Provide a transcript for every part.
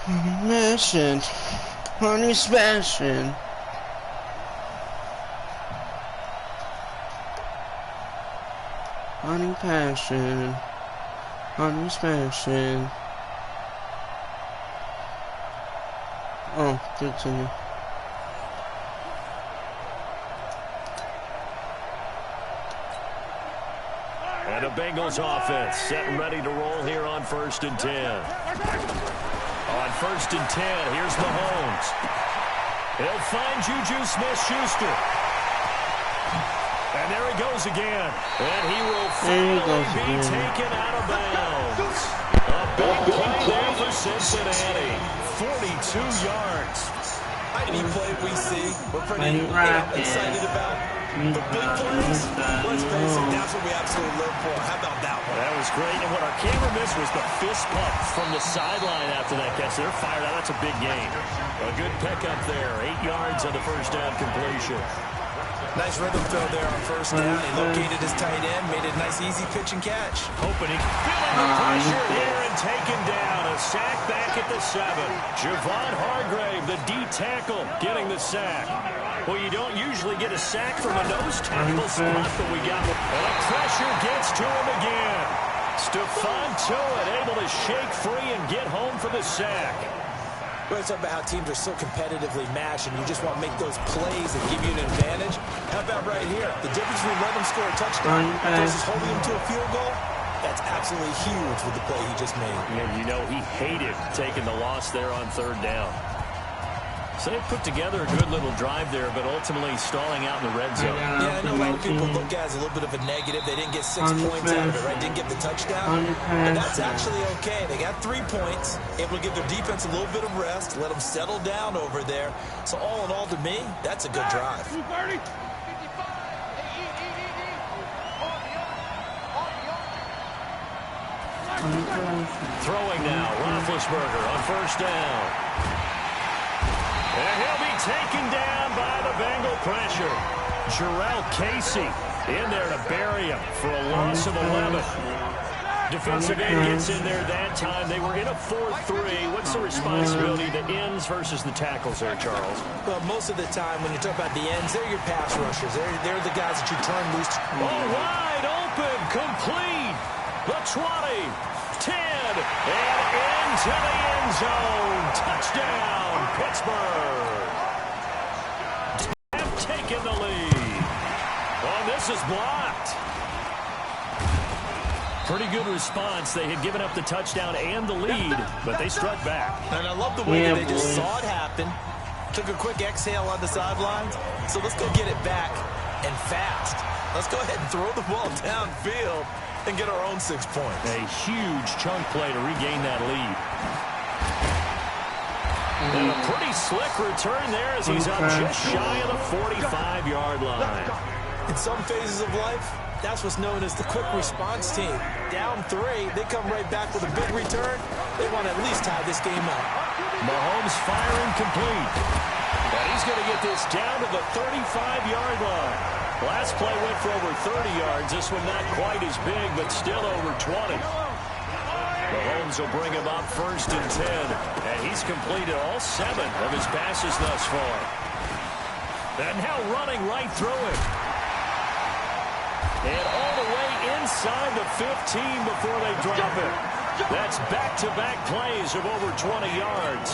Mission. Honey smashing. Honey passion. Honey smashing. Oh, continue. And the Bengals offense set and ready to roll here on 1st and 10. On 1st and 10, here's Mahomes. He'll find Juju Smith-Schuster. And there he goes again. And he will finally be taken out of bounds. A big play there for Cincinnati. 42 yards. Any play we see, we're pretty excited about. The big plays, let's face it, that's what we absolutely live for. How about that one? That was great. And what our camera missed was the fist pump from the sideline after that catch. They're fired out. That's a big gain. A good pickup there. 8 yards on the first down completion. Nice rhythm throw there on first down. He located his tight end, made it a nice, easy pitch and catch. Opening, feeling the pressure here and taken down. A sack back at the 7. Javon Hargrave, the D tackle, getting the sack. Well, you don't usually get a sack from a nose tackle spot, but we got one. And the pressure gets to him again. Stephon Tuitt able to shake free and get home for the sack. We're talking about how teams are so competitively matched, and you just want to make those plays that give you an advantage. How about right here? The difference between letting them score a touchdown versus holding them to a field goal, that's absolutely huge with the play he just made. Yeah, you know, he hated taking the loss there on 3rd down. So they put together a good little drive there, but ultimately stalling out in the red zone. Yeah, I know a lot of people look at it as a little bit of a negative. They didn't get 6 points out of it, right? Didn't get the touchdown. But that's actually okay. They got 3 points, able to give their defense a little bit of rest, let them settle down over there. So all in all, to me, that's a good drive. Throwing now, Roethlisberger on first down. And he'll be taken down by the Bengal pressure. Jarrell Casey in there to bury him for a loss of 11. Defensive end gets in there that time. They were in a 4-3. What's the responsibility, the ends versus the tackles there, Charles? Well, most of the time when you talk about the ends, they're your pass rushers. They're the guys that you turn loose. Oh, wide open, complete. The 20, 10, and into the end zone. Touchdown, Pittsburgh. Have taken the lead. Oh, this is blocked. Pretty good response. They had given up the touchdown and the lead, but they struck back. And I love the way that they just saw it happen. Took a quick exhale on the sidelines. So let's go get it back and fast. Let's go ahead and throw the ball downfield and get our own 6 points. A huge chunk play to regain that lead. And a pretty slick return there as he's up just shy of the 45-yard line. In some phases of life, that's what's known as the quick response team. Down 3, they come right back with a big return. They want to at least tie this game up. Mahomes firing complete. And he's going to get this down to the 35-yard line. Last play went for over 30 yards. This one not quite as big, but still over 20. Mahomes will bring him up 1st and 10. And he's completed all 7 of his passes thus far. And now running right through it. And all the way inside the 15 before they drop it. That's back-to-back plays of over 20 yards.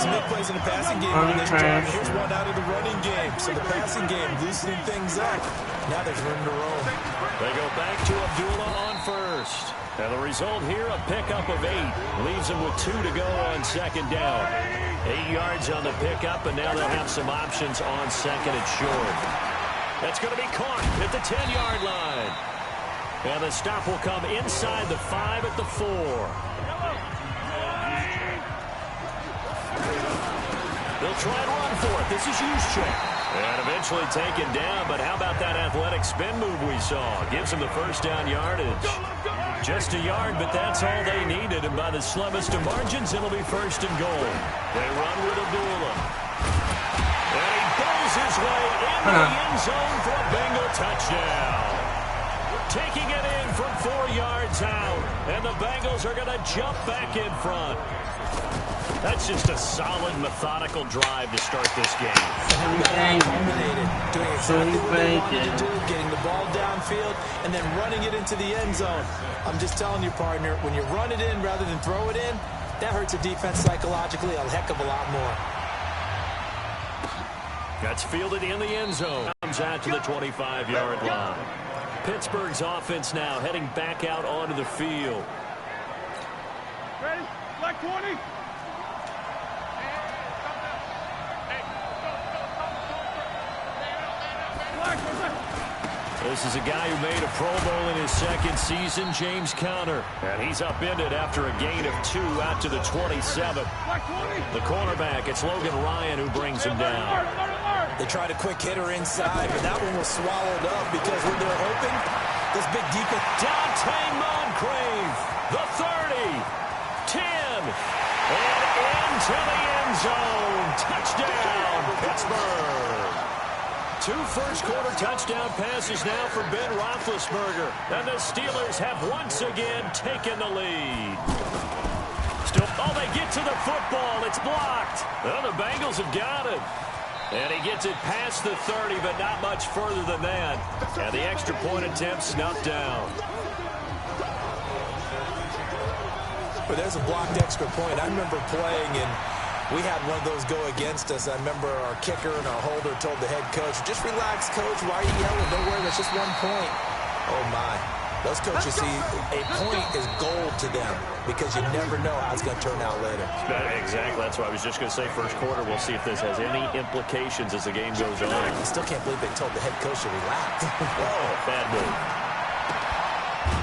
Some big plays in the passing game on this drive. Here's one out of the running game. So the passing game loosening things up. Now there's room to roll. They go back to Abdullah on first. And the result here, a pickup of 8. Leaves them with 2 to go on 2nd down. 8 yards on the pickup, and now they'll have some options on 2nd and short. That's going to be caught at the 10-yard line. And the stop will come inside the 5 at the 4. They'll try and run for it. This is Juszczyk. And eventually taken down, but how about that athletic spin move we saw? Gives them the first down yardage. Just a yard, but that's all they needed. And by the slimmest of margins, it'll be 1st and goal. They run with Abdullah. And he bowls his way into the end zone for a Bengal touchdown. Taking it in from 4 yards out. And the Bengals are going to jump back in front. That's just a solid, methodical drive to start this game. Doing exactly what they wanted to do, getting the ball downfield, and then running it into the end zone. I'm just telling you, partner, when you run it in rather than throw it in, that hurts a defense psychologically a heck of a lot more. That's fielded in the end zone. Comes out to the 25-yard line. Pittsburgh's offense now heading back out onto the field. Ready? Black 20. This is a guy who made a Pro Bowl in his second season, James Conner. And he's upended after a gain of 2 out to the 27. The cornerback, it's Logan Ryan who brings him down. They tried a quick hitter inside, but that one was swallowed up because when they're hoping, this big defense. Dante Moncrief, the 30, 10, and into the end zone. Touchdown, Pittsburgh. 2 first-quarter touchdown passes now for Ben Roethlisberger. And the Steelers have once again taken the lead. Still, they get to the football. It's blocked. Well, the Bengals have got it. And he gets it past the 30, but not much further than that. And the extra point attempt snuffed down. But there's a blocked extra point. I remember playing, and we had one of those go against us. I remember our kicker and our holder told the head coach, just relax, coach. Why are you yelling? Don't worry, that's just 1 point. Oh, my. Those coaches see a point is gold to them because you never know how it's going to turn out later. Exactly. That's what I was just going to say. First quarter, we'll see if this has any implications as the game goes on. I still can't believe they told the head coach to relax. Whoa, bad move.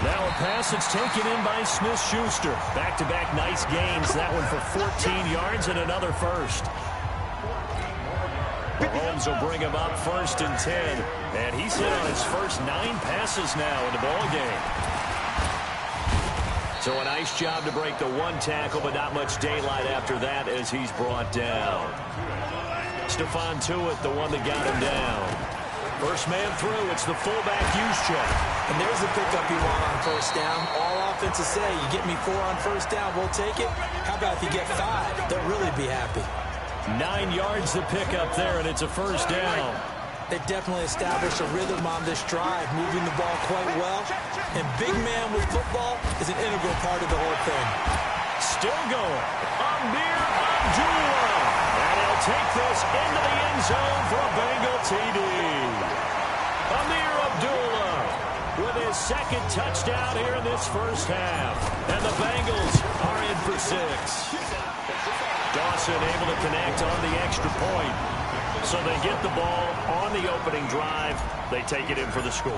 Now a pass that's taken in by Smith-Schuster. Back-to-back nice gains. That one for 14 yards and another first. Mahomes will bring him up 1st and 10. And he's hit on his first 9 passes now in the ballgame. So a nice job to break the 1 tackle, but not much daylight after that as he's brought down. Stephon Tuitt, the one that got him down. First man through, it's the fullback use check. And there's the pickup you want on first down. All offenses say, you get me 4 on first down, we'll take it. How about if you get 5? They'll really be happy. 9 yards to pick up there, and it's a first down. They definitely established a rhythm on this drive, moving the ball quite well. And big man with football is an integral part of the whole thing. Still going. Amir Abdullah. And he'll take this into the end zone for a Bengal TD. Amir Abdullah with his 2nd touchdown here in this first half. And the Bengals are in for 6. Dawson able to connect on the extra point. So they get the ball on the opening drive. They take it in for the score.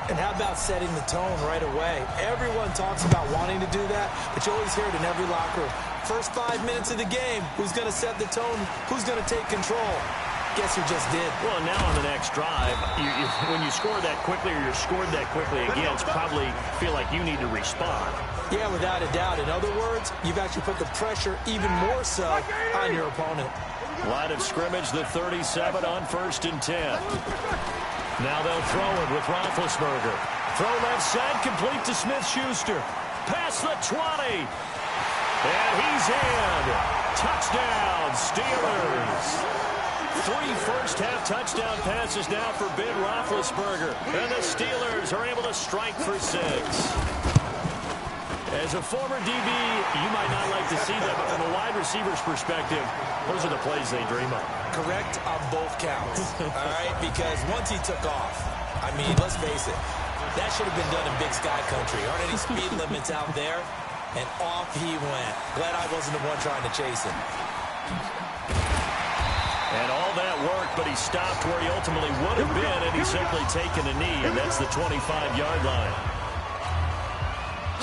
And how about setting the tone right away? Everyone talks about wanting to do that, but you always hear it in every locker room. First 5 minutes of the game, who's going to set the tone? Who's going to take control? Guess who just did? Well, now on the next drive, when you score that quickly or you're scored that quickly against, probably feel like you need to respond. Yeah, without a doubt. In other words, you've actually put the pressure even more so on your opponent. Line of scrimmage, the 37 on 1st and 10. Now they'll throw it with Roethlisberger. Throw left side, complete to Smith-Schuster. Past the 20. And he's in. Touchdown, Steelers. 3 first-half touchdown passes now for Ben Roethlisberger. And the Steelers are able to strike for 6. As a former DB, you might not like to see that, but from a wide receiver's perspective, those are the plays they dream of. Correct on both counts, all right? Because once he took off, I mean, let's face it, that should have been done in Big Sky Country. Aren't any speed limits out there? And off he went. Glad I wasn't the one trying to chase him. And all that work, but he stopped where he ultimately would have been, and he's simply taken a knee, and that's the 25-yard line.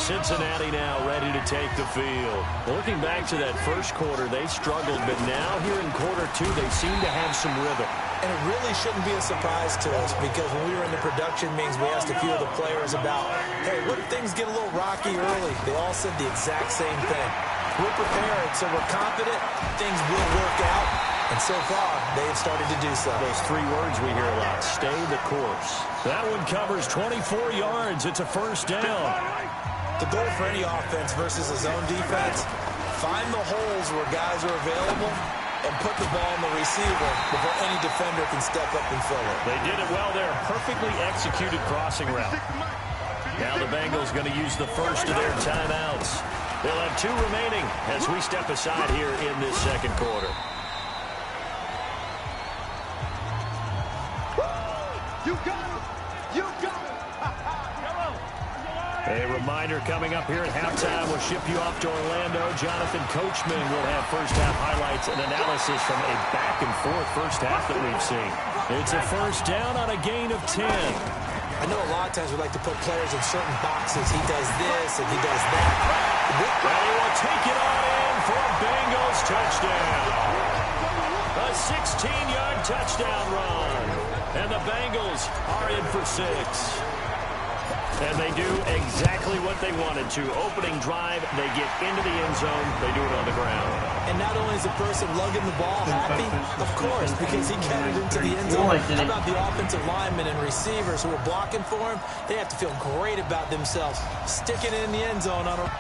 Cincinnati now ready to take the field. Looking back to that first quarter, they struggled, but now here in quarter 2, they seem to have some rhythm. And it really shouldn't be a surprise to us because when we were in the production meetings, we asked a few of the players about, hey, what if things get a little rocky early? They all said the exact same thing. We're prepared, so we're confident things will work out. And so far, they have started to do so. Those 3 words we hear a lot, stay the course. That one covers 24 yards. It's a first down. The goal for any offense versus a zone defense, Find the holes where guys are available and put the ball in the receiver before any defender can step up and fill it. They did it well there. Perfectly executed crossing route. Now the Bengals going to use the first of their timeouts. They'll have 2 remaining as we step aside here in this second quarter. You got it! You got it! A reminder coming up here at halftime. We'll ship you off to Orlando. Jonathan Coachman will have first-half highlights and analysis from a back-and-forth first half that we've seen. It's a first down on a gain of 10. I know a lot of times we like to put players in certain boxes. He does this and he does that. They will take it on in for a Bengals touchdown. A 16-yard touchdown run. And the Bengals are in for 6. And they do exactly what they wanted to. Opening drive, they get into the end zone. They do it on the ground. And not only is the person lugging the ball happy, of course, because he carried into the end zone. How about the offensive linemen and receivers who are blocking for him? They have to feel great about themselves, sticking it in the end zone on a...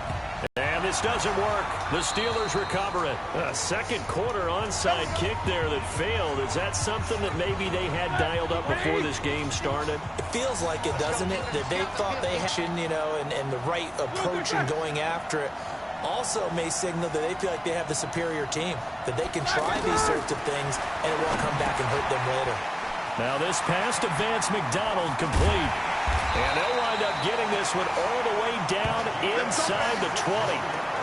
And this doesn't work. The Steelers recover it. A second quarter onside kick there that failed. Is that something that maybe they had dialed up before this game started? It feels like it, doesn't it? That they thought they had, and the right approach in going after it. Also may signal that they feel like they have the superior team, that they can try these sorts of things and it won't come back and hurt them later. Now this pass to Vance McDonald complete. And they'll wind up getting this one all the way down inside the 20.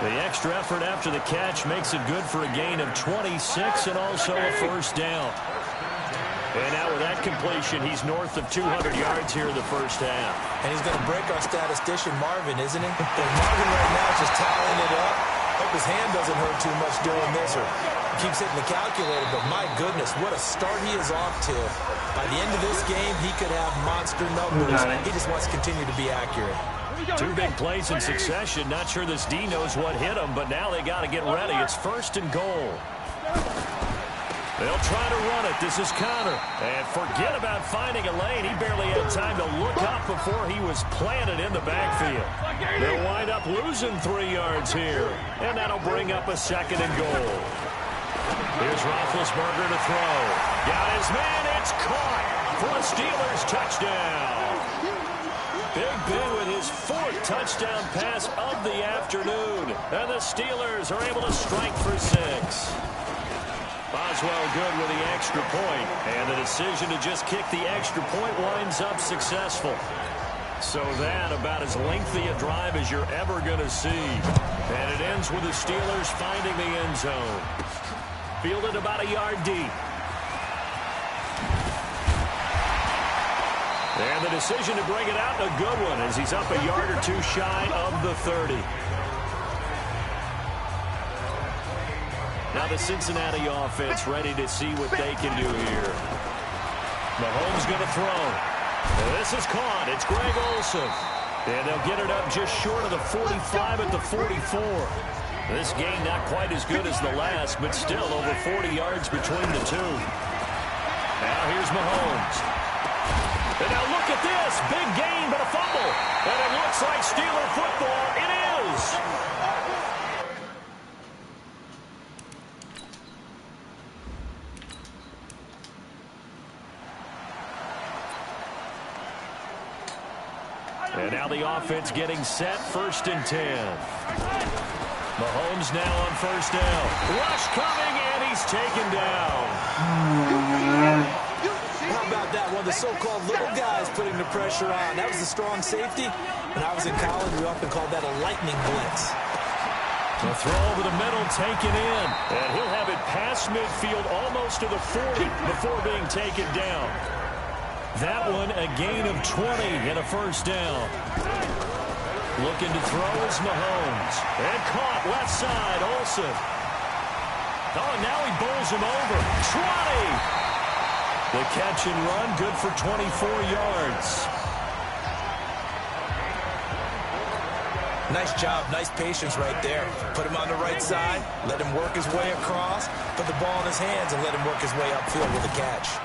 The extra effort after the catch makes it good for a gain of 26 and also a first down. And now with that completion, he's north of 200 yards here in the first half. And he's going to break our statistician, Marvin, isn't he? And Marvin right now is just tallying it up. Hope his hand doesn't hurt too much doing this or keeps hitting the calculator, but my goodness, what a start he is off to. By the end of this game, he could have monster numbers. He just wants to continue to be accurate. 2 big plays in succession. Not sure this D knows what hit him, but now they got to get ready. It's first and goal. They'll try to run it. This is Connor. And forget about finding a lane. He barely had time to look up before he was planted in the backfield. They'll wind up losing 3 yards here. And that'll bring up a second and goal. Here's Roethlisberger to throw. Got his man. It's caught for a Steelers touchdown. Big Ben with his 4th touchdown pass of the afternoon. And the Steelers are able to strike for 6. Boswell good with the extra point. And the decision to just kick the extra point winds up successful. So that about as lengthy a drive as you're ever going to see. And it ends with the Steelers finding the end zone. Fielded about a yard deep. And the decision to bring it out, a good one, as he's up a yard or 2 shy of the 30. Now the Cincinnati offense ready to see what they can do here. Mahomes going to throw. This is caught. It's Greg Olsen. And they'll get it up just short of the 45 at the 44. This game not quite as good as the last, but still over 40 yards between the two. Now here's Mahomes. And now look at this. Big gain, but a fumble. And it looks like Steeler football. It is. And now the offense getting set, 1st and 10. Mahomes now on first down. Rush coming, and he's taken down. How about that? One of the so-called little guys putting the pressure on. That was a strong safety. When I was in college, we often called that a lightning blitz. The throw over the middle, taken in. And he'll have it past midfield, almost to the 40 before being taken down. That one, a gain of 20 and a first down. Looking to throw is Mahomes. And caught left side, Olsen. Oh, and now he bowls him over. 20! The catch and run, good for 24 yards. Nice job, nice patience right there. Put him on the right side, let him work his way across, put the ball in his hands, and let him work his way upfield with a catch.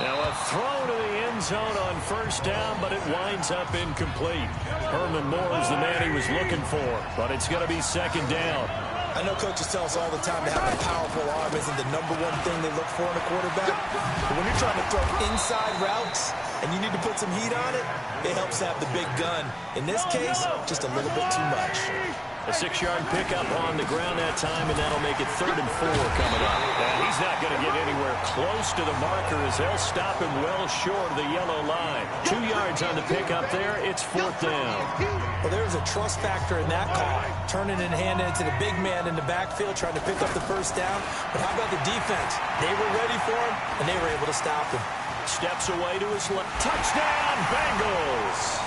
Now a throw to the end zone on first down, but it winds up incomplete. Herman Moore is the man he was looking for, but it's going to be second down. I know coaches tell us all the time that having a powerful arm isn't the #1 thing they look for in a quarterback. But when you're trying to throw inside routes and you need to put some heat on it, it helps to have the big gun. In this case, just a little bit too much. A 6-yard pickup on the ground that time, and that'll make it 3rd and 4 coming up. And he's not going to get anywhere close to the marker as they'll stop him well short of the yellow line. 2 yards on the pickup there. It's 4th down. Well, there's a trust factor in that call. Turning and handing it to the big man in the backfield, trying to pick up the 1st down. But how about the defense? They were ready for him, and they were able to stop him. Steps away to his left. Touchdown, Bengals!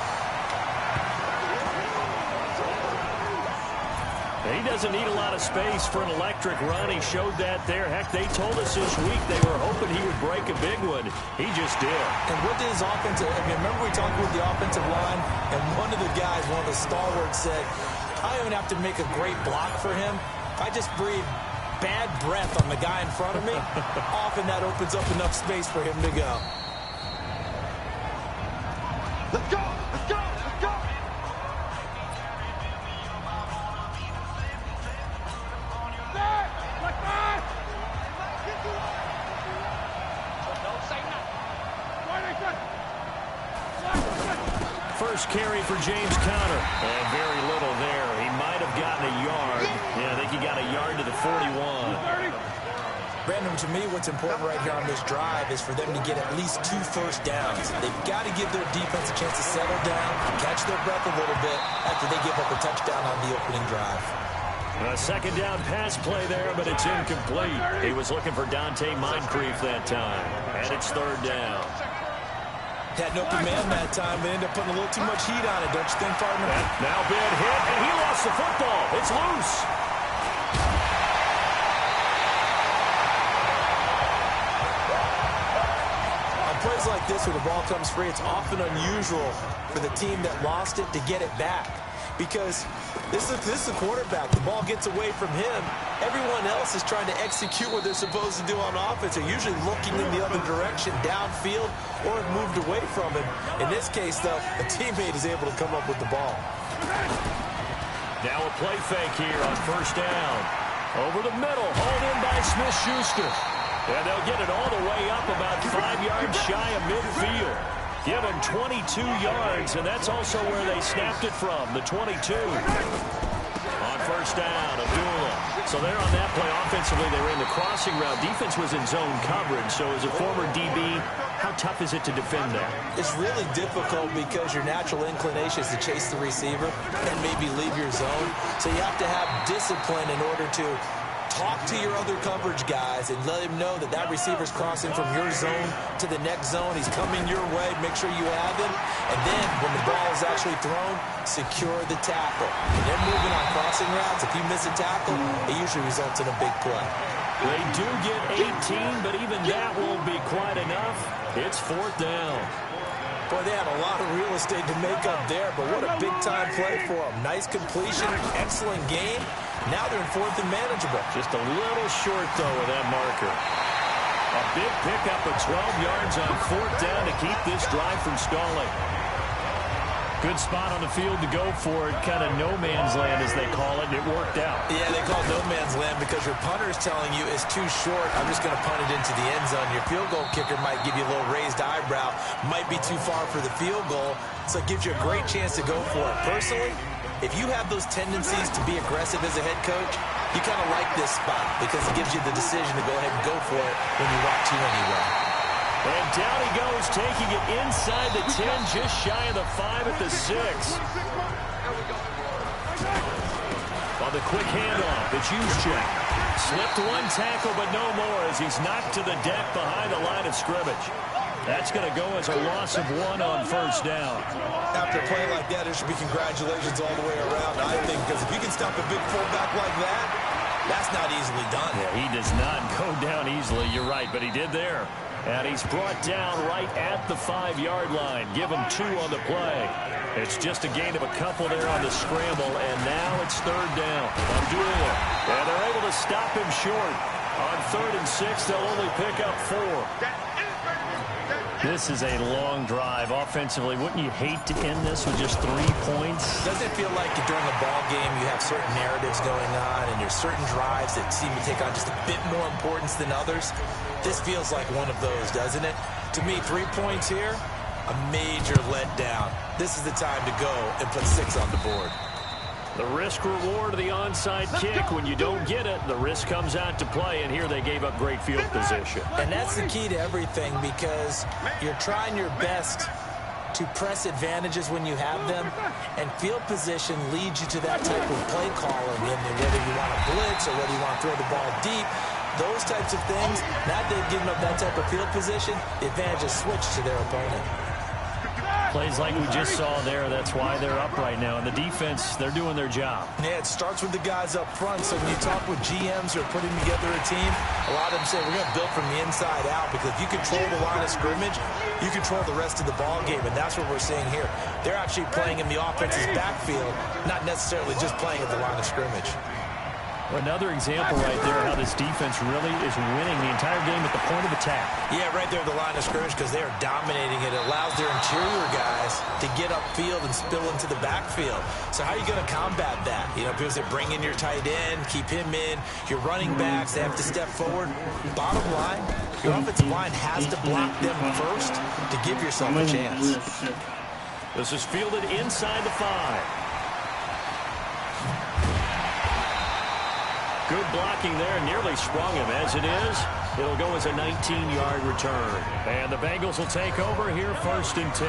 He doesn't need a lot of space for an electric run. He showed that there. Heck, they told us this week they were hoping he would break a big one. He just did. And what did his offensive... I mean, remember we talked with the offensive line, and one of the guys, one of the stalwarts said, I don't even have to make a great block for him. If I just breathe bad breath on the guy in front of me, often that opens up enough space for him to go. Let's go! Let's go! Let's go! First carry for James Conner. And very little there. He might have gotten a yard. Yeah, I think he got a yard to the 41. Brandon, to me, what's important right here on this drive is for them to get at least 2 first downs. They've got to give their defense a chance to settle down, catch their breath a little bit after they give up a touchdown on the opening drive. A 2nd down pass play there, but it's incomplete. He was looking for Dante Moncrief that time. And it's 3rd down. Had no command that time, but ended up putting a little too much heat on it, don't you think, partner? Now bad hit, and he lost the football. It's loose. On plays like this where the ball comes free, it's often unusual for the team that lost it to get it back. Because this is a quarterback. The ball gets away from him. Everyone else is trying to execute what they're supposed to do on offense. They're usually looking in the other direction, downfield, or have moved away from him. In this case, though, a teammate is able to come up with the ball. Now a play fake here on 1st down. Over the middle, hauled in by Smith-Schuster. And they'll get it all the way up about 5 yards shy of midfield. Give them 22 yards, and that's also where they snapped it from, the 22. On 1st down, Abdullah. So they're on that play. Offensively, they ran the crossing route. Defense was in zone coverage. So as a former DB, how tough is it to defend that? It's really difficult because your natural inclination is to chase the receiver and maybe leave your zone. So you have to have discipline in order to talk to your other coverage guys and let him know that that receiver's crossing from your zone to the next zone. He's coming your way. Make sure you have him. And then when the ball is actually thrown, secure the tackle. When they're moving on crossing routes, if you miss a tackle, it usually results in a big play. They do get 18, but even that won't be quite enough. It's 4th down. Boy, they had a lot of real estate to make up there, but what a big-time play for them. Nice completion, excellent game. Now they're in 4th and manageable. Just a little short, though, with that marker. A big pickup of 12 yards on 4th down to keep this drive from stalling. Good spot on the field to go for it. Kind of no man's land, as they call it, and it worked out. Yeah, they call it no man's land because your punter is telling you it's too short. I'm just going to punt it into the end zone. Your field goal kicker might give you a little raised eyebrow. Might be too far for the field goal, so it gives you a great chance to go for it. Personally, if you have those tendencies to be aggressive as a head coach, you kind of like this spot because it gives you the decision to go ahead and go for it when you want to anyway. And down he goes, taking it inside the 10, just shy of the 5 at the 6. On the quick handoff, it's Juszczyk. Slipped one tackle, but no more as he's knocked to the deck behind the line of scrimmage. That's going to go as a loss of 1 on 1st down. After a play like that, there should be congratulations all the way around, I think, because if you can stop a big fullback like that, that's not easily done. Yeah, he does not go down easily, you're right, but he did there. And he's brought down right at the 5-yard line. Give him 2 on the play. It's just a gain of a couple there on the scramble, and now it's 3rd down. Abdullah, and they're able to stop him short. On 3rd and 6, they'll only pick up 4. This is a long drive offensively. Wouldn't you hate to end this with just 3 points? Doesn't it feel like during a ball game you have certain narratives going on and there's certain drives that seem to take on just a bit more importance than others? This feels like one of those, doesn't it? To me, 3 points here, a major letdown. This is the time to go and put 6 on the board. The risk-reward of the onside kick, when you don't get it, the risk comes out to play, and here they gave up great field position. And that's the key to everything, because you're trying your best to press advantages when you have them, and field position leads you to that type of play calling, and whether you want to blitz or whether you want to throw the ball deep, those types of things, now they've given up that type of field position, the advantage is switched to their opponent. Plays like we just saw there, that's why they're up right now. And the defense, they're doing their job. Yeah, it starts with the guys up front. So when you talk with GMs who are putting together a team, a lot of them say, we're going to build from the inside out, because if you control the line of scrimmage, you control the rest of the ball game, and that's what we're seeing here. They're actually playing in the offense's backfield, not necessarily just playing at the line of scrimmage. Another example right there how this defense really is winning the entire game at the point of attack. Yeah, right there at the line of scrimmage, because they are dominating it. It allows their interior guys to get upfield and spill into the backfield. So how are you going to combat that? You know, people say bring in your tight end, keep him in. Your running backs, they have to step forward. Bottom line, your offensive line has to block them first to give yourself a chance. This is fielded inside the 5. Good blocking there, nearly sprung him. As it is, it'll go as a 19-yard return. And the Bengals will take over here 1st and 10.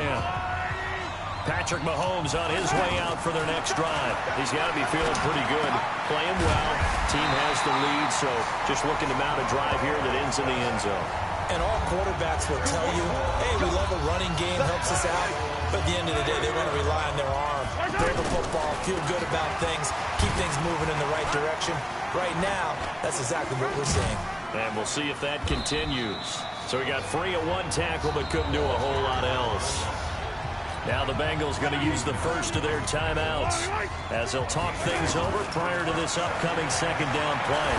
Patrick Mahomes on his way out for their next drive. He's got to be feeling pretty good, playing well. Team has the lead, so just looking to mount a drive here that ends in the end zone. And all quarterbacks will tell you, hey, we love a running game, helps us out. But at the end of the day, they want to rely on their arm, throw the football, feel good about things, keep things moving in the right direction. Right now, that's exactly what we're seeing. And we'll see if that continues. So we got free at 1 tackle, but couldn't do a whole lot else. Now the Bengals going to use the first of their timeouts as they'll talk things over prior to this upcoming 2nd down play.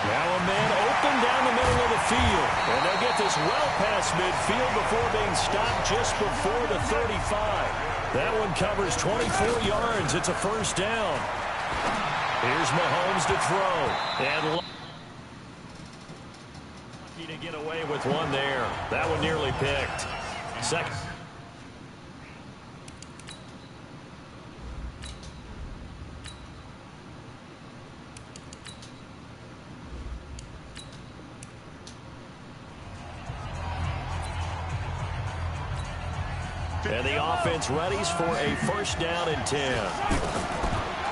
Now a man open down the middle of the field. And they'll get this well past midfield before being stopped just before the 35. That one covers 24 yards. It's a 1st down. Here's Mahomes to throw. And lucky to get away with one there. That one nearly picked. Second. And the offense readies for a 1st down and 10.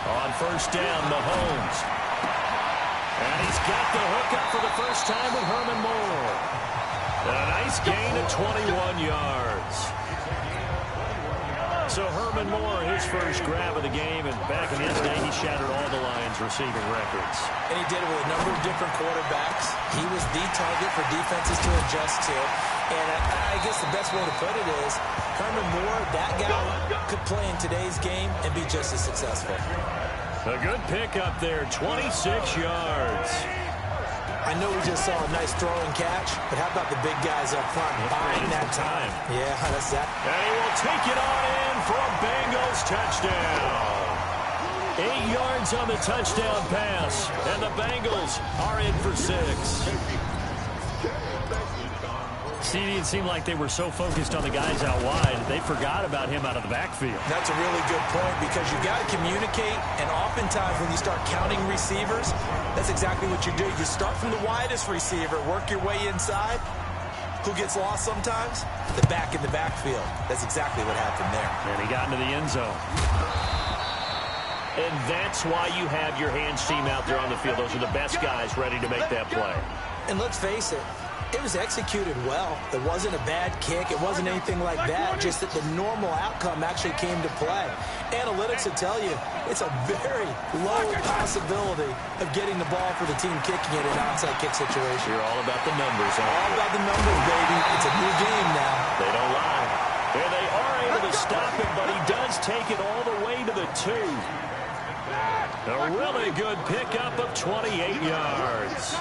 On 1st down, Mahomes. And he's got the hook up for the first time with Herman Moore. A nice gain of 21 yards. So Herman Moore, his first grab of the game, and back in his day, he shattered all the Lions' receiving records. And he did it with a number of different quarterbacks. He was the target for defenses to adjust to. And I guess the best way to put it is, Herman Moore, that guy, could play in today's game and be just as successful. A good pickup there, 26 yards. I know we just saw a nice throw and catch, but how about the big guys up front buying that time? Yeah, that's that. And he will take it on in for a Bengals touchdown. 8 yards on the touchdown pass, and the Bengals are in for 6. CD, it seemed like they were so focused on the guys out wide, they forgot about him out of the backfield. That's a really good point, because you got to communicate, and oftentimes when you start counting receivers, that's exactly what you do. You start from the widest receiver, work your way inside. Who gets lost sometimes? The back in the backfield. That's exactly what happened there. And he got into the end zone. And that's why you have your hands team out there on the field. Those are the best guys ready to make that play. And let's face it, it was executed well. It wasn't a bad kick. It wasn't anything like that. Just that the normal outcome actually came to play. Analytics will tell you it's a very low possibility of getting the ball for the team kicking it in an onside kick situation. You're all about the numbers, huh? All about the numbers, baby. It's a new game now. They don't lie. And they are able to stop him, but he does take it all the way to the 2. A really good pickup of 28 yards.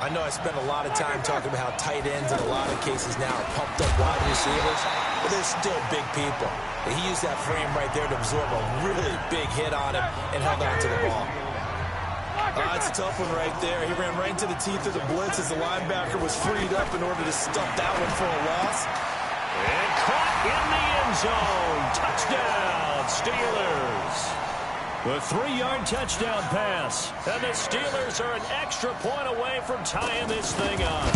I know I spent a lot of time talking about how tight ends in a lot of cases now are pumped up wide receivers, but they're still big people. He used that frame right there to absorb a really big hit on him and held on to the ball. It's a tough one right there. He ran right into the teeth of the blitz as the linebacker was freed up in order to stuff that one for a loss. And caught in the end zone. Touchdown, Steelers. A 3-yard touchdown pass. And the Steelers are an extra point away from tying this thing up.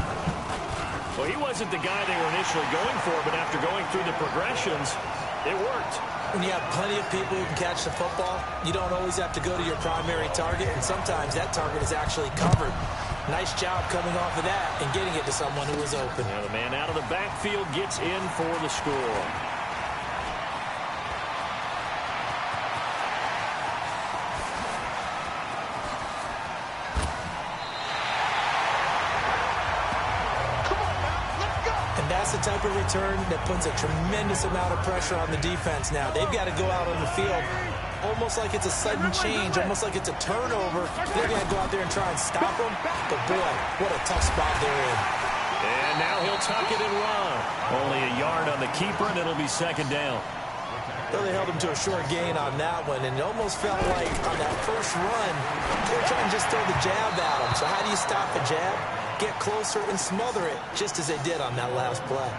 Well, he wasn't the guy they were initially going for, but after going through the progressions, it worked. When you have plenty of people who can catch the football, you don't always have to go to your primary target, and sometimes that target is actually covered. Nice job coming off of that and getting it to someone who was open. Now the man out of the backfield gets in for the score. That's the type of return that puts a tremendous amount of pressure on the defense now. They've got to go out on the field almost like it's a sudden change, almost like it's a turnover. They've got to go out there and try and stop them. But, boy, what a tough spot they're in. And now he'll tuck it and run. Only a yard on the keeper, and it'll be second down. Well, they held him to a short gain on that one, and it almost felt like on that first run, they were trying to just throw the jab at him. So how do you stop the jab? Get closer and smother it, just as they did on that last play.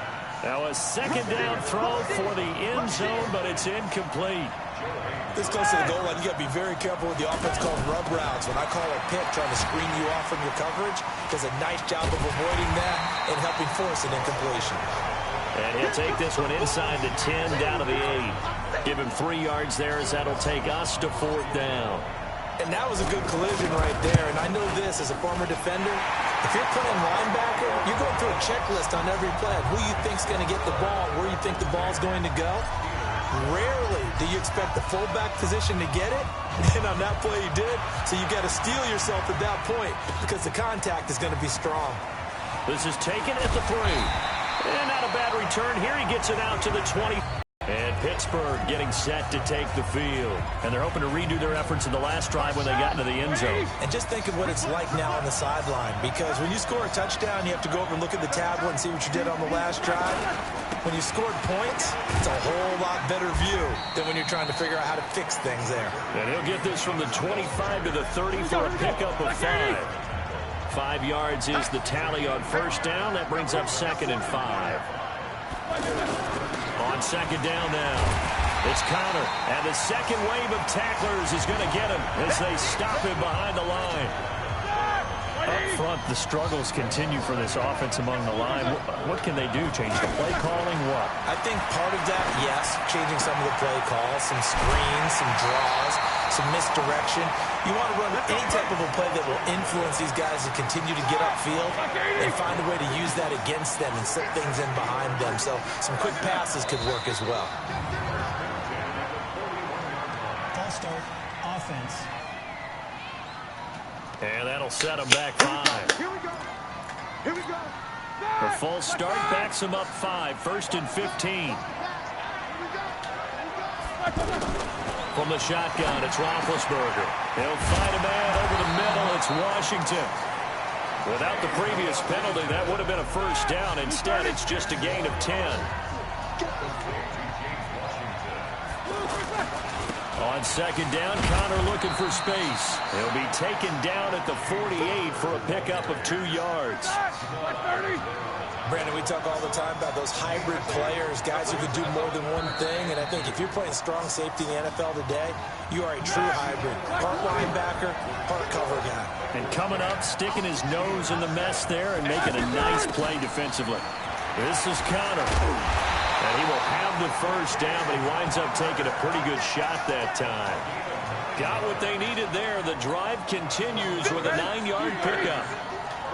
Now a second down throw for the end zone, but it's incomplete. This close to the goal line, you got to be very careful with the offense called rub routes. When I call a pick, trying to screen you off from your coverage, does a nice job of avoiding that and helping force an incompletion. And he'll take this one inside the 10, down to the 8. Give him 3 yards there, as that'll take us to 4th down. And that was a good collision right there. And I know this as a former defender. If you're playing linebacker, you're going through a checklist on every play. Who you think's going to get the ball, where you think the ball's going to go. Rarely do you expect the fullback position to get it. And on that play he did. So you've got to steel yourself at that point because the contact is going to be strong. This is taken at the 3. And not a bad return here. He gets it out to the 20. And Pittsburgh getting set to take the field. And they're hoping to redo their efforts in the last drive when they got into the end zone. And just think of what it's like now on the sideline. Because when you score a touchdown, you have to go over and look at the tablet and see what you did on the last drive. When you scored points, it's a whole lot better view than when you're trying to figure out how to fix things there. And he'll get this from the 25 to the 30 for a pickup of 5. 5 yards is the tally on first down. That brings up 2nd and 5. On second down now, it's Connor, and the second wave of tacklers is going to get him as they stop him behind the line. Up front, the struggles continue for this offense among the line. What can they do? Change the play calling? What? I think part of that, yes, changing some of the play calls, some screens, some draws, some misdirection. You want to run any type of a play that will influence these guys to continue to get upfield and find a way to use that against them and slip things in behind them. So some quick passes could work as well. False start, offense. And that'll set him back 5. Here we go. Here we go. The false start backs him up 5. 1st and 15. From the shotgun, it's Roethlisberger. He'll fight a man over the middle. It's Washington. Without the previous penalty, that would have been a first down. Instead, it's just a gain of 10. On second down, Connor looking for space. He'll be taken down at the 48 for a pickup of 2 yards. Brandon, we talk all the time about those hybrid players, guys who can do more than one thing. And I think if you're playing strong safety in the NFL today, you are a true hybrid. Part linebacker, part cover guy. And coming up, sticking his nose in the mess there and making a nice play defensively. This is Connor. And he will have the first down, but he winds up taking a pretty good shot that time. Got what they needed there. The drive continues with a 9-yard pickup.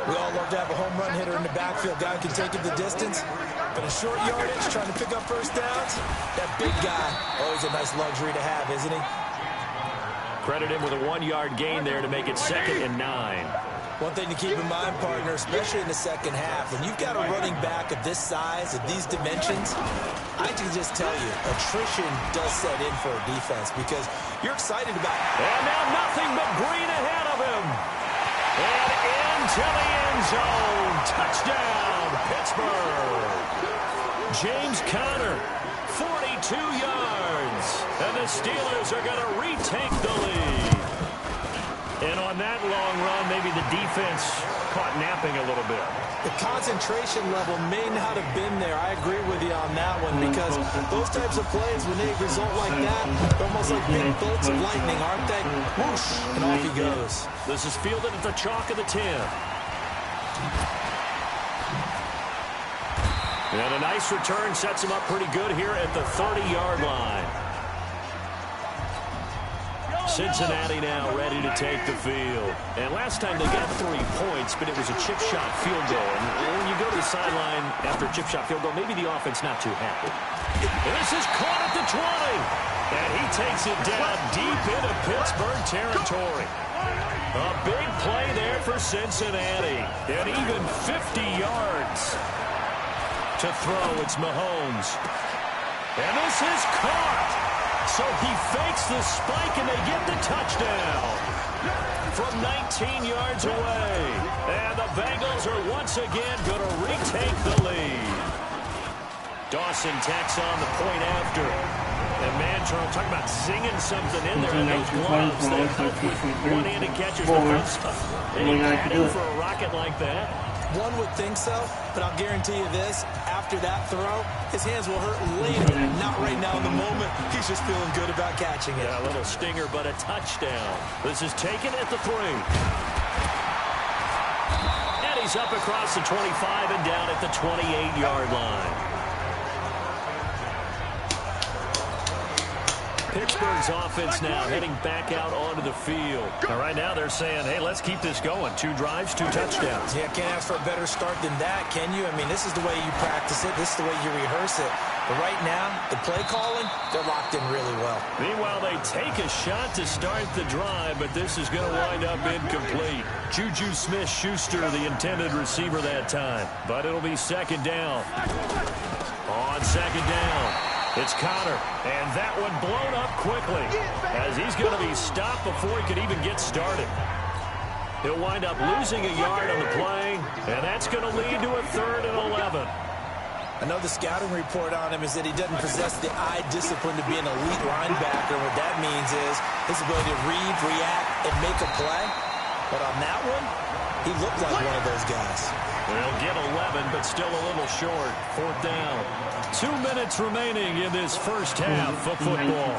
We all love to have a home run hitter in the backfield. Guy can take it the distance, but a short yardage, trying to pick up first downs, that big guy, always a nice luxury to have, isn't he? Credit him with a 1-yard gain there to make it 2nd and 9. One thing to keep in mind, partner, especially in the second half, when you've got a running back of this size, of these dimensions, I can just tell you, attrition does set in for a defense because you're excited about it. And now nothing but green ahead of him. And into the end zone. Touchdown, Pittsburgh. James Conner, 42 yards. And the Steelers are going to retake the lead. And on that long run, maybe the defense caught napping a little bit. The concentration level may not have been there. I agree with you on that one because those types of plays, when they result like that, they're almost like big bolts of lightning, aren't they? Whoosh, and off he goes. This is fielded at the chalk of the 10. And a nice return sets him up pretty good here at the 30-yard line. Cincinnati now ready to take the field. And last time they got 3 points, but it was a chip shot field goal. And when you go to the sideline after a chip shot field goal, maybe the offense not too happy. And this is caught at the 20. And he takes it down deep into Pittsburgh territory. A big play there for Cincinnati. And even 50 yards to throw. It's Mahomes. And this is caught. So he fakes the spike, and they get the touchdown from 19 yards away. And the Bengals are once again going to retake the lead. Dawson tacks on the point after. And man, Charles, talk about singing something in there. And those gloves, they help with one-handed catches. Anything for a rocket like that? One would think so, but I'll guarantee you this. After that throw, his hands will hurt later. Not right now in the moment. He's just feeling good about catching it. Yeah, a little stinger, but a touchdown. This is taken at the 3. And he's up across the 25 and down at the 28-yard line. Pittsburgh's offense now heading back out onto the field. Now, right now they're saying, hey, let's keep this going. 2 drives, 2 touchdowns. Yeah, can't ask for a better start than that, can you? I mean, this is the way you practice it. This is the way you rehearse it. But right now, the play calling, they're locked in really well. Meanwhile, they take a shot to start the drive, but this is going to wind up incomplete. Juju Smith-Schuster, the intended receiver that time. But it'll be 2nd down. On 2nd down. It's Conner, and that one blown up quickly as he's going to be stopped before he could even get started. He'll wind up losing a yard on the play, and that's going to lead to a 3rd and 11. I know the scouting report on him is that he doesn't possess the eye discipline to be an elite linebacker. What that means is his ability to read, react, and make a play. But on that one, he looked like one of those guys. They'll get 11, but still a little short. 4th down. 2 minutes remaining in this first half of football.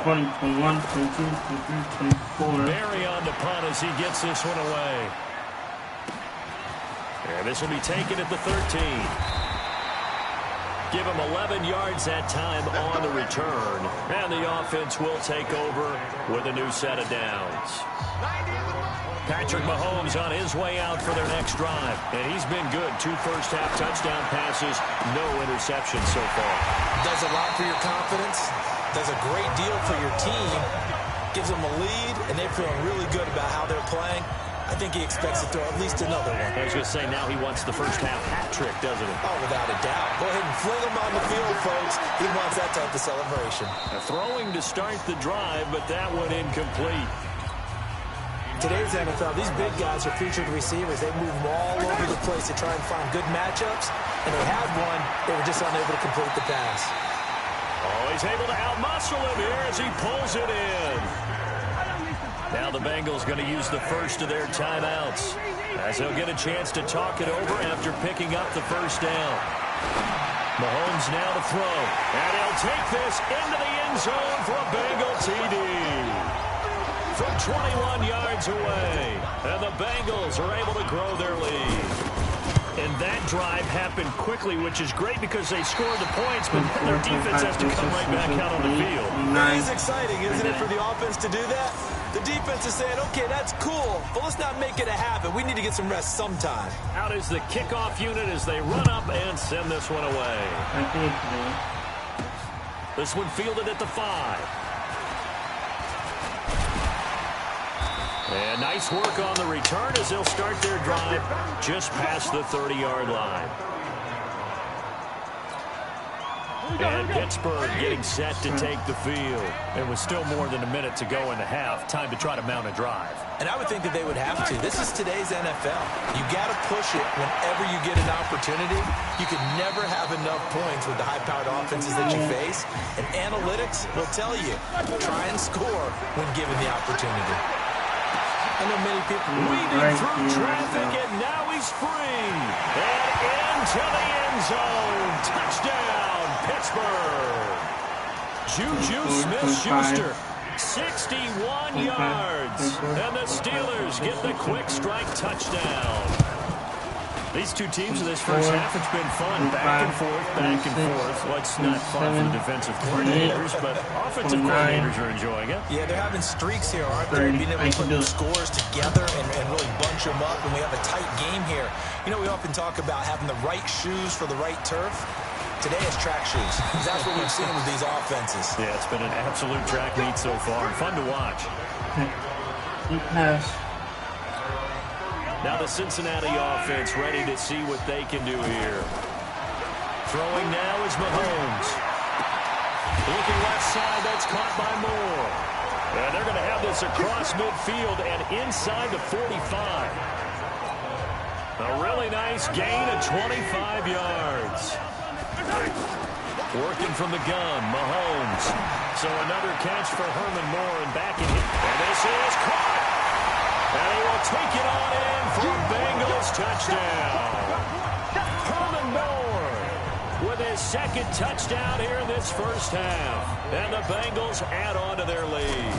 Barry on the punt as he gets this one away. And this will be taken at the 13. Give him 11 yards that time on the return. And the offense will take over with a new set of downs. Patrick Mahomes on his way out for their next drive. And he's been good. 2 first-half touchdown passes, no interceptions so far. Does a lot for your confidence. Does a great deal for your team. Gives them a lead, and they're feeling really good about how they're playing. I think he expects to throw at least another one. I was going to say, now he wants the first-half hat trick, doesn't he? Oh, without a doubt. Go ahead and fling him on the field, folks. He wants that type of celebration. Throwing to start the drive, but that one incomplete. Today's NFL, these big guys are featured receivers. They move them all over the place to try and find good matchups. And they had one. They were just unable to complete the pass. Oh, he's able to outmuscle him here as he pulls it in. Now the Bengals going to use the first of their timeouts as they'll get a chance to talk it over after picking up the first down. Mahomes now to throw. And he'll take this into the end zone for a Bengal TD. From 21 yards away. And the Bengals are able to grow their lead. And that drive happened quickly, which is great because they scored the points, but then their defense has to come right back out on the field. It is exciting, isn't it, for the offense to do that? The defense is saying, okay, that's cool, but let's not make it a habit. We need to get some rest sometime. Out is the kickoff unit as they run up and send this one away. This one fielded at the 5. And nice work on the return as they'll start their drive just past the 30-yard line. And Pittsburgh getting set to take the field. It was still more than a minute to go in the half. Time to try to mount a drive. And I would think that they would have to. This is today's NFL. You got to push it whenever you get an opportunity. You can never have enough points with the high-powered offenses that you face. And analytics will tell you, try and score when given the opportunity. I know many people weaving through traffic, and now he's free. And into the end zone. Touchdown, Pittsburgh. Juju Smith-Schuster, 61 yards. And the Steelers get the quick strike touchdown. These two teams in this first half, it's been fun. Back and forth. Well, it's not fun for the defensive coordinators, but offensive coordinators are enjoying it. Yeah, they're having streaks here, aren't they? Being able to put those scores together and really bunch them up, and we have a tight game here. You know, we often talk about having the right shoes for the right turf. Today is track shoes. That's what we've seen with these offenses. Yeah, it's been an absolute track meet so far. Fun to watch. Deep pass. Now the Cincinnati offense ready to see what they can do here. Throwing now is Mahomes. Looking left side, that's caught by Moore. And they're going to have this across midfield and inside the 45. A really nice gain of 25 yards. Working from the gun, Mahomes. So another catch for Herman Moore and back in hit. And this is caught. And he will take it on in for a Bengals touchdown. Herman Moore with his second touchdown here in this first half. And the Bengals add on to their lead.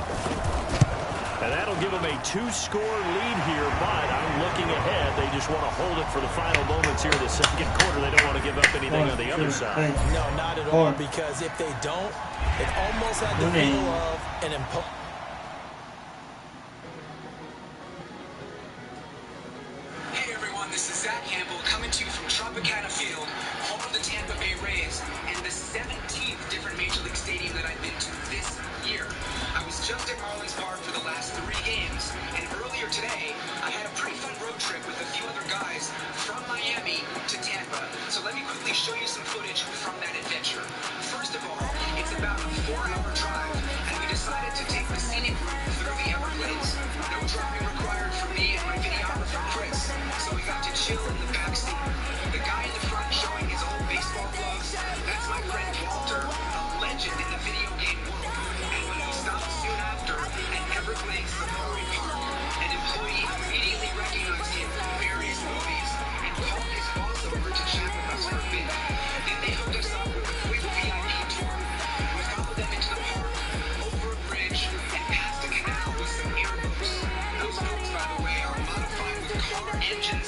And that'll give them a 2-score lead here, but I'm looking ahead. They just want to hold it for the final moments here in the second quarter. They don't want to give up anything on the other side. No, not at all, because if they don't, it almost had the feel of an Hey everyone, this is Zach Campbell coming to you from Tropicana Field, home of the Tampa Bay Rays, and the 17th different Major League Stadium that I've been to this year. I was just at Marlins Park for the last 3 games, and earlier today, I had a pretty fun road trip with a few other guys from Miami to Tampa. So let me quickly show you some footage from that adventure. First of all, it's about a 4-hour drive, and we decided to take the scenic route through the Everglades. No driving required for me and my videographer Chris, so we got to chill in the backseat. The guy in the front showing his old baseball gloves, that's my friend Walter, a legend in the video game world. And when we stopped soon after at Everglades Safari Park, an employee immediately recognized him from various movies and called his boss over to chat with us for a bit. Then they hooked us up with a quick VIP tour. We followed them into the park, over a bridge, and past a canal with some airboats. Those boats, by the way, are modified with car engines